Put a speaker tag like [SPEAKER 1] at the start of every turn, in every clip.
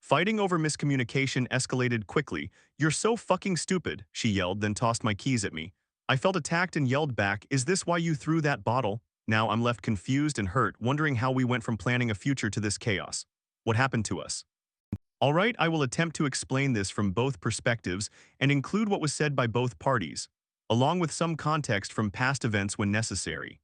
[SPEAKER 1] Fighting over miscommunication escalated quickly. "You're so fucking stupid," she yelled, then tossed my keys at me. I felt attacked and yelled back, "Is this why you threw that bottle?" Now I'm left confused and hurt, wondering how we went from planning a future to this chaos. What happened to us? Alright, I will attempt to explain this from both perspectives and include what was said by both parties, along with some context from past events when necessary.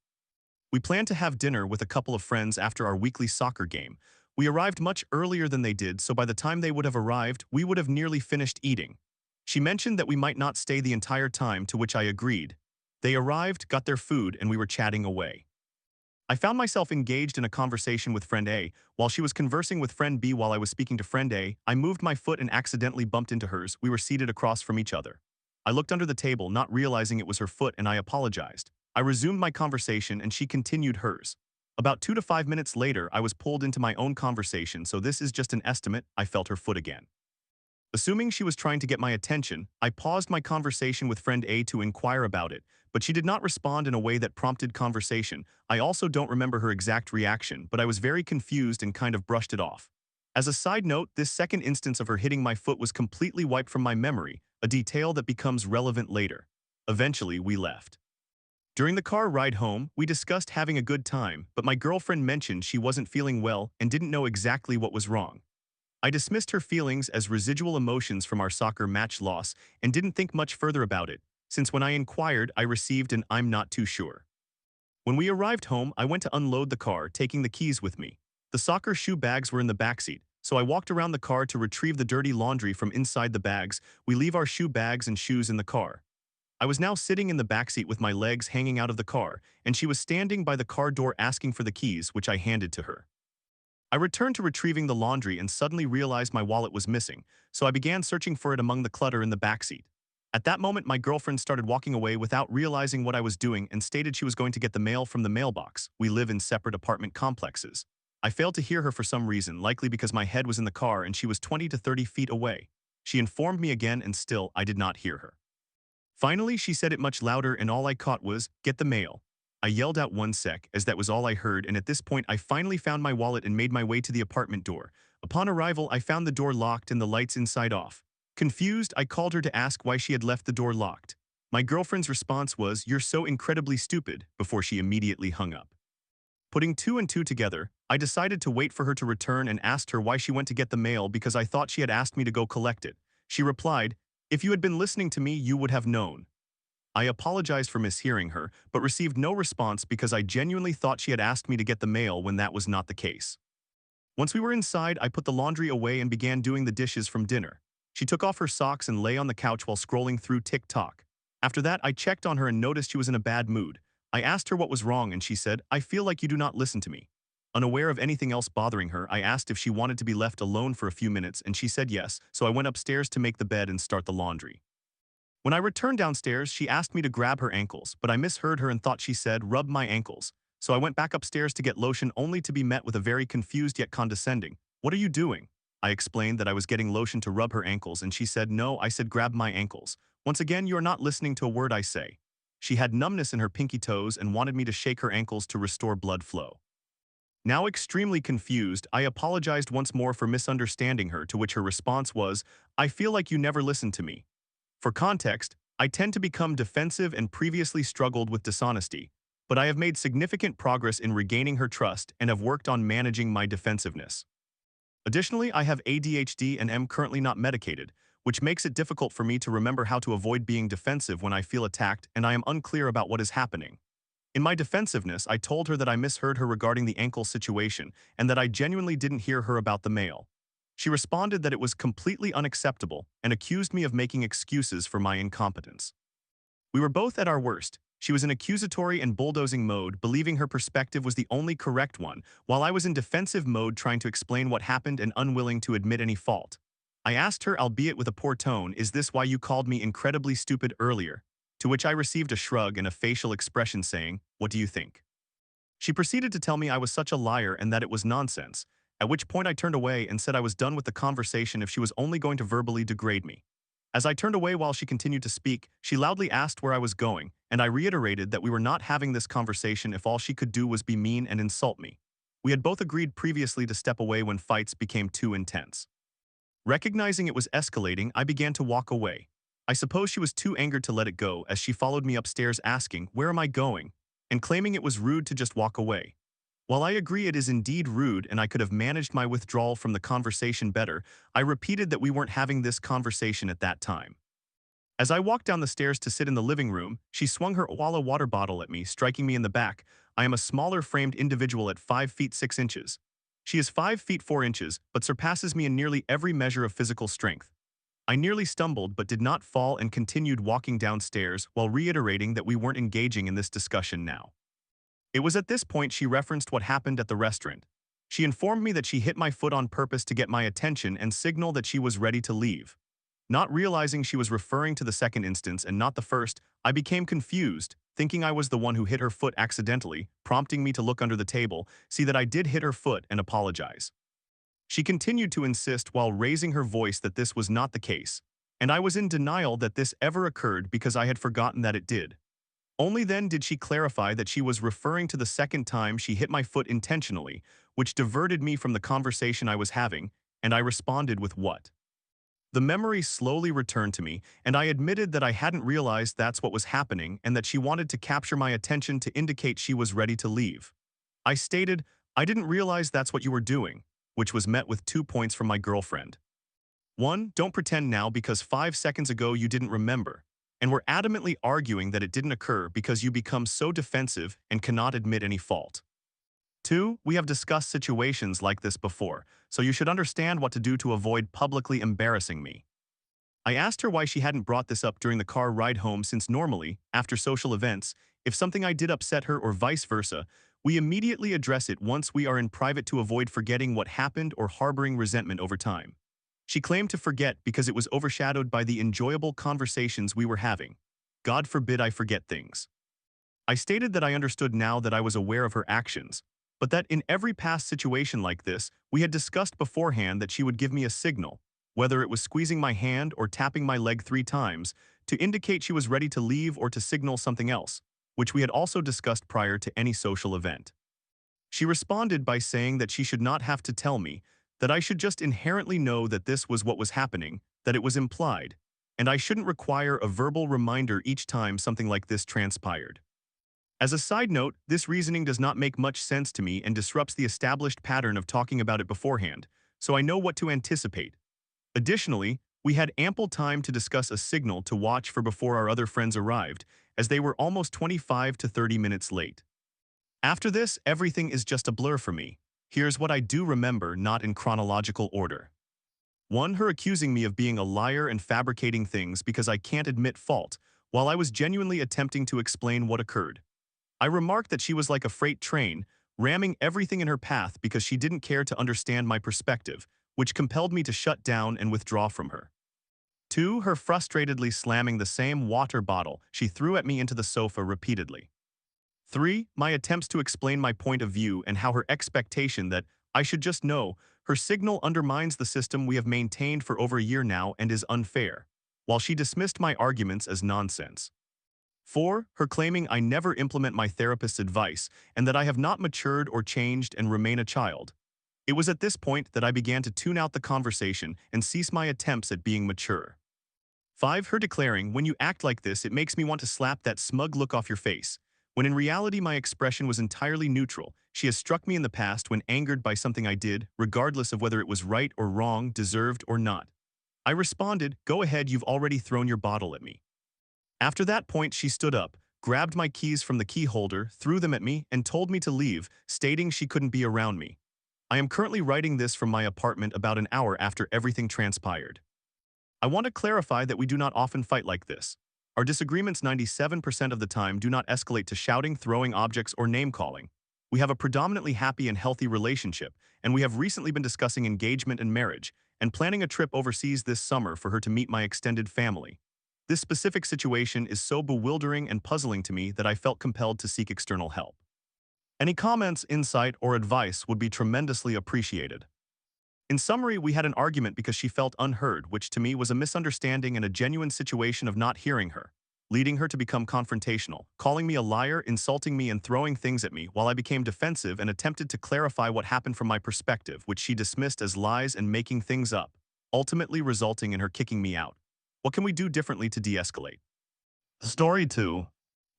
[SPEAKER 1] We planned to have dinner with a couple of friends after our weekly soccer game. We arrived much earlier than they did, so by the time they would have arrived, we would have nearly finished eating. She mentioned that we might not stay the entire time, to which I agreed. They arrived, got their food, and we were chatting away. I found myself engaged in a conversation with friend A. While she was conversing with friend B while I was speaking to friend A, I moved my foot and accidentally bumped into hers. We were seated across from each other. I looked under the table, not realizing it was her foot, and I apologized. I resumed my conversation and she continued hers. About 2 to 5 minutes later, I was pulled into my own conversation, so this is just an estimate. I felt her foot again. Assuming she was trying to get my attention, I paused my conversation with friend A to inquire about it, but she did not respond in a way that prompted conversation. I also don't remember her exact reaction, but I was very confused and kind of brushed it off. As a side note, this second instance of her hitting my foot was completely wiped from my memory, a detail that becomes relevant later. Eventually, we left. During the car ride home, we discussed having a good time, but my girlfriend mentioned she wasn't feeling well and didn't know exactly what was wrong. I dismissed her feelings as residual emotions from our soccer match loss and didn't think much further about it, since when I inquired, I received an "I'm not too sure." When we arrived home, I went to unload the car, taking the keys with me. The soccer shoe bags were in the backseat, so I walked around the car to retrieve the dirty laundry from inside the bags. We leave our shoe bags and shoes in the car. I was now sitting in the backseat with my legs hanging out of the car, and she was standing by the car door asking for the keys, which I handed to her. I returned to retrieving the laundry and suddenly realized my wallet was missing, so I began searching for it among the clutter in the backseat. At that moment, my girlfriend started walking away without realizing what I was doing and stated she was going to get the mail from the mailbox. We live in separate apartment complexes. I failed to hear her for some reason, likely because my head was in the car and she was 20 to 30 feet away. She informed me again and still I did not hear her. Finally, she said it much louder and all I caught was, "Get the mail." I yelled out 1 sec, as that was all I heard, and at this point I finally found my wallet and made my way to the apartment door. Upon arrival, I found the door locked and the lights inside off. Confused, I called her to ask why she had left the door locked. My girlfriend's response was, "You're so incredibly stupid," before she immediately hung up. Putting two and two together, I decided to wait for her to return and asked her why she went to get the mail because I thought she had asked me to go collect it. She replied, "If you had been listening to me, you would have known." I apologized for mishearing her, but received no response because I genuinely thought she had asked me to get the mail when that was not the case. Once we were inside, I put the laundry away and began doing the dishes from dinner. She took off her socks and lay on the couch while scrolling through TikTok. After that, I checked on her and noticed she was in a bad mood. I asked her what was wrong and she said, "I feel like you do not listen to me." Unaware of anything else bothering her, I asked if she wanted to be left alone for a few minutes and she said yes, so I went upstairs to make the bed and start the laundry. When I returned downstairs, she asked me to grab her ankles, but I misheard her and thought she said, "Rub my ankles." So I went back upstairs to get lotion only to be met with a very confused yet condescending, "What are you doing?" I explained that I was getting lotion to rub her ankles and she said, "No, I said grab my ankles." Once again, you are not listening to a word I say. She had numbness in her pinky toes and wanted me to shake her ankles to restore blood flow. Now extremely confused, I apologized once more for misunderstanding her, to which her response was, "I feel like you never listened to me." For context, I tend to become defensive and previously struggled with dishonesty, but I have made significant progress in regaining her trust and have worked on managing my defensiveness. Additionally, I have ADHD and am currently not medicated, which makes it difficult for me to remember how to avoid being defensive when I feel attacked and I am unclear about what is happening. In my defensiveness, I told her that I misheard her regarding the ankle situation and that I genuinely didn't hear her about the mail. She responded that it was completely unacceptable and accused me of making excuses for my incompetence. We were both at our worst. She was in accusatory and bulldozing mode, believing her perspective was the only correct one, while I was in defensive mode trying to explain what happened and unwilling to admit any fault. I asked her, albeit with a poor tone, "Is this why you called me incredibly stupid earlier?" To which I received a shrug and a facial expression saying, "What do you think?" She proceeded to tell me I was such a liar and that it was nonsense, at which point I turned away and said I was done with the conversation if she was only going to verbally degrade me. As I turned away while she continued to speak, she loudly asked where I was going, and I reiterated that we were not having this conversation if all she could do was be mean and insult me. We had both agreed previously to step away when fights became too intense. Recognizing it was escalating, I began to walk away. I suppose she was too angered to let it go as she followed me upstairs asking, "Where am I going?" and claiming it was rude to just walk away. While I agree it is indeed rude and I could have managed my withdrawal from the conversation better, I repeated that we weren't having this conversation at that time. As I walked down the stairs to sit in the living room, she swung her Walla water bottle at me, striking me in the back. I am a smaller framed individual at 5 feet 6 inches. She is 5 feet 4 inches, but surpasses me in nearly every measure of physical strength. I nearly stumbled but did not fall and continued walking downstairs while reiterating that we weren't engaging in this discussion now. It was at this point she referenced what happened at the restaurant. She informed me that she hit my foot on purpose to get my attention and signal that she was ready to leave. Not realizing she was referring to the second instance and not the first, I became confused, thinking I was the one who hit her foot accidentally, prompting me to look under the table, see that I did hit her foot, and apologize. She continued to insist while raising her voice that this was not the case, and I was in denial that this ever occurred because I had forgotten that it did. Only then did she clarify that she was referring to the second time she hit my foot intentionally, which diverted me from the conversation I was having, and I responded with what? The memory slowly returned to me, and I admitted that I hadn't realized that's what was happening and that she wanted to capture my attention to indicate she was ready to leave. I stated, "I didn't realize that's what you were doing," which was met with 2 points from my girlfriend. 1. Don't pretend now because 5 seconds ago you didn't remember, and were adamantly arguing that it didn't occur because you become so defensive and cannot admit any fault. 2. We have discussed situations like this before, so you should understand what to do to avoid publicly embarrassing me. I asked her why she hadn't brought this up during the car ride home since normally, after social events, if something I did upset her or vice versa, we immediately address it once we are in private to avoid forgetting what happened or harboring resentment over time. She claimed to forget because it was overshadowed by the enjoyable conversations we were having. God forbid I forget things. I stated that I understood now that I was aware of her actions, but that in every past situation like this, we had discussed beforehand that she would give me a signal, whether it was squeezing my hand or tapping my leg 3 times, to indicate she was ready to leave or to signal something else, which we had also discussed prior to any social event. She responded by saying that she should not have to tell me, that I should just inherently know that this was what was happening, that it was implied, and I shouldn't require a verbal reminder each time something like this transpired. As a side note, this reasoning does not make much sense to me and disrupts the established pattern of talking about it beforehand, so I know what to anticipate. Additionally, we had ample time to discuss a signal to watch for before our other friends arrived, as they were almost 25 to 30 minutes late. After this, everything is just a blur for me. Here's what I do remember, not in chronological order. 1. Her accusing me of being a liar and fabricating things because I can't admit fault, while I was genuinely attempting to explain what occurred. I remarked that she was like a freight train, ramming everything in her path because she didn't care to understand my perspective, which compelled me to shut down and withdraw from her. 2. Her frustratedly slamming the same water bottle she threw at me into the sofa repeatedly. 3. My attempts to explain my point of view and how her expectation that I should just know her signal undermines the system we have maintained for over a year now and is unfair, while she dismissed my arguments as nonsense. 4. Her claiming I never implement my therapist's advice and that I have not matured or changed and remain a child. It was at this point that I began to tune out the conversation and cease my attempts at being mature. 5. Her declaring, "When you act like this, it makes me want to slap that smug look off your face," when in reality my expression was entirely neutral. She has struck me in the past when angered by something I did, regardless of whether it was right or wrong, deserved or not. I responded, "Go ahead, you've already thrown your bottle at me." After that point, she stood up, grabbed my keys from the key holder, threw them at me, and told me to leave, stating she couldn't be around me. I am currently writing this from my apartment about an hour after everything transpired. I want to clarify that we do not often fight like this. Our disagreements 97% of the time do not escalate to shouting, throwing objects, or name-calling. We have a predominantly happy and healthy relationship, and we have recently been discussing engagement and marriage, and planning a trip overseas this summer for her to meet my extended family. This specific situation is so bewildering and puzzling to me that I felt compelled to seek external help. Any comments, insight, or advice would be tremendously appreciated. In summary, we had an argument because she felt unheard, which to me was a misunderstanding and a genuine situation of not hearing her, leading her to become confrontational, calling me a liar, insulting me, and throwing things at me, while I became defensive and attempted to clarify what happened from my perspective, which she dismissed as lies and making things up. ultimately resulting in her kicking me out. What can we do differently to de-escalate? Story 2.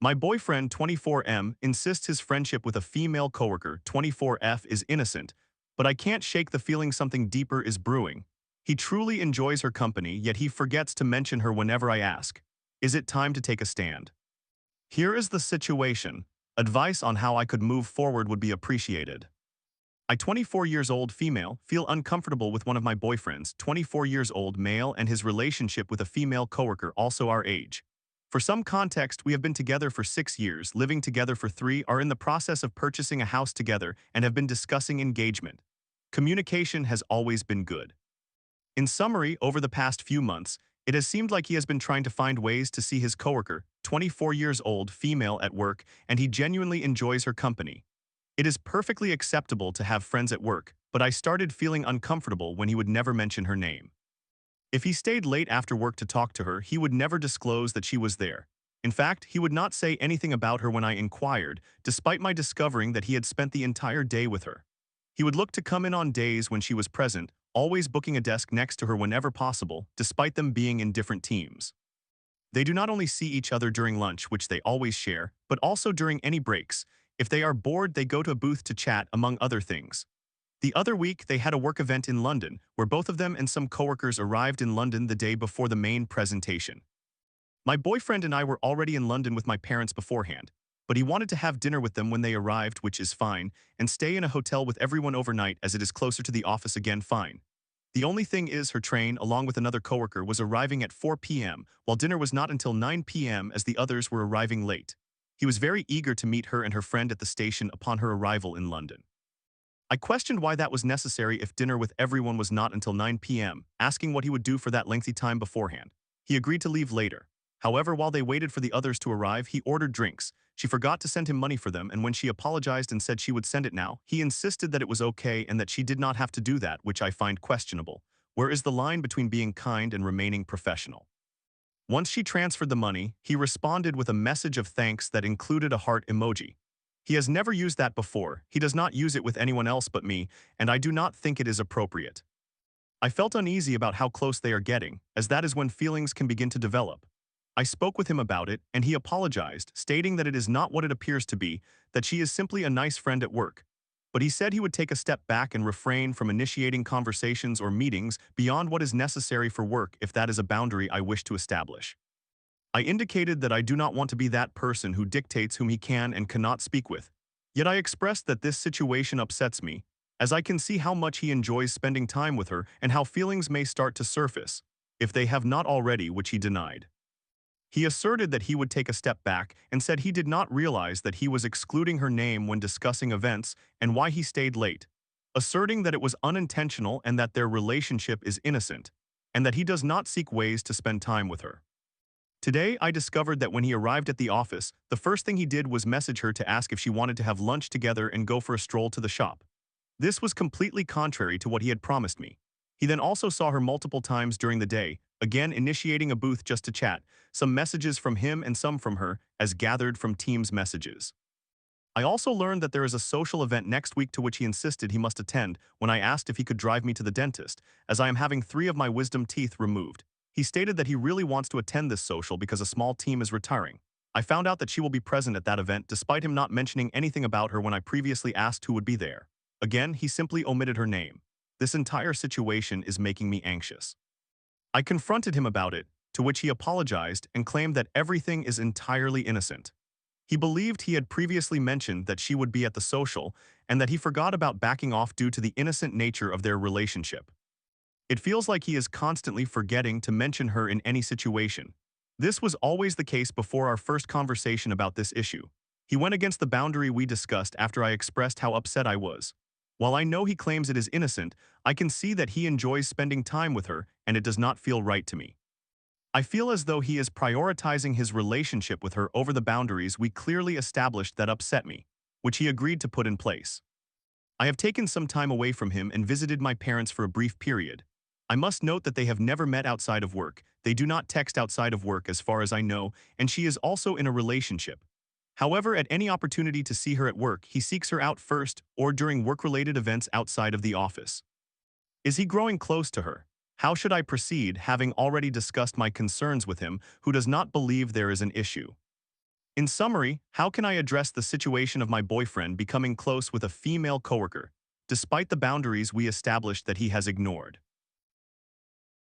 [SPEAKER 1] My boyfriend 24M insists his friendship with a female coworker 24F is innocent, but I can't shake the feeling something deeper is brewing. He truly enjoys her company, yet he forgets to mention her whenever I ask. Is it time to take a stand? Here is the situation. Advice on how I could move forward would be appreciated. I 24 years old female feel uncomfortable with one of my boyfriends 24 years old male and his relationship with a female coworker also our age. For some context, we have been together for 6 years, living together for 3, are in the process of purchasing a house together, and have been discussing engagement. Communication has always been good. In summary, over the past few months, it has seemed like he has been trying to find ways to see his coworker, 24 years old female at work, and he genuinely enjoys her company. It is perfectly acceptable to have friends at work, but I started feeling uncomfortable when he would never mention her name. If he stayed late after work to talk to her, he would never disclose that she was there. In fact, he would not say anything about her when I inquired, despite my discovering that he had spent the entire day with her. He would look to come in on days when she was present, always booking a desk next to her whenever possible, despite them being in different teams. They do not only see each other during lunch, which they always share, but also during any breaks. If they are bored, they go to a booth to chat, among other things. The other week, they had a work event in London, where both of them and some coworkers arrived in London the day before the main presentation. My boyfriend and I were already in London with my parents beforehand, but he wanted to have dinner with them when they arrived, which is fine, and stay in a hotel with everyone overnight as it is closer to the office again fine. The only thing is her train, along with another coworker, was arriving at 4 p.m., while dinner was not until 9 p.m. as the others were arriving late. He was very eager to meet her and her friend at the station upon her arrival in London. I questioned why that was necessary if dinner with everyone was not until 9 p.m., asking what he would do for that lengthy time beforehand. He agreed to leave later. However, while they waited for the others to arrive, he ordered drinks. She forgot to send him money for them, and when she apologized and said she would send it now, he insisted that it was okay and that she did not have to do that, which I find questionable. Where is the line between being kind and remaining professional? Once she transferred the money, he responded with a message of thanks that included a heart emoji. He has never used that before, he does not use it with anyone else but me, and I do not think it is appropriate. I felt uneasy about how close they are getting, as that is when feelings can begin to develop. I spoke with him about it, and he apologized, stating that it is not what it appears to be, that she is simply a nice friend at work. But he said he would take a step back and refrain from initiating conversations or meetings beyond what is necessary for work if that is a boundary I wish to establish. I indicated that I do not want to be that person who dictates whom he can and cannot speak with. Yet I expressed that this situation upsets me, as I can see how much he enjoys spending time with her and how feelings may start to surface, if they have not already, which he denied. He asserted that he would take a step back and said he did not realize that he was excluding her name when discussing events and why he stayed late, asserting that it was unintentional and that their relationship is innocent, and that he does not seek ways to spend time with her. Today, I discovered that when he arrived at the office, the first thing he did was message her to ask if she wanted to have lunch together and go for a stroll to the shop. This was completely contrary to what he had promised me. He then also saw her multiple times during the day, again initiating a booth just to chat, some messages from him and some from her, as gathered from Teams messages. I also learned that there is a social event next week to which he insisted he must attend when I asked if he could drive me to the dentist, as I am having 3 of my wisdom teeth removed. He stated that he really wants to attend this social because a small team is retiring. I found out that she will be present at that event despite him not mentioning anything about her when I previously asked who would be there. Again, he simply omitted her name. This entire situation is making me anxious. I confronted him about it, to which he apologized and claimed that everything is entirely innocent. He believed he had previously mentioned that she would be at the social and that he forgot about backing off due to the innocent nature of their relationship. It feels like he is constantly forgetting to mention her in any situation. This was always the case before our first conversation about this issue. He went against the boundary we discussed after I expressed how upset I was. While I know he claims it is innocent, I can see that he enjoys spending time with her, and it does not feel right to me. I feel as though he is prioritizing his relationship with her over the boundaries we clearly established that upset me, which he agreed to put in place. I have taken some time away from him and visited my parents for a brief period. I must note that they have never met outside of work, they do not text outside of work as far as I know, and she is also in a relationship. However, at any opportunity to see her at work, he seeks her out first or during work-related events outside of the office. Is he growing close to her? How should I proceed having already discussed my concerns with him who does not believe there is an issue? In summary, how can I address the situation of my boyfriend becoming close with a female coworker, despite the boundaries we established that he has ignored?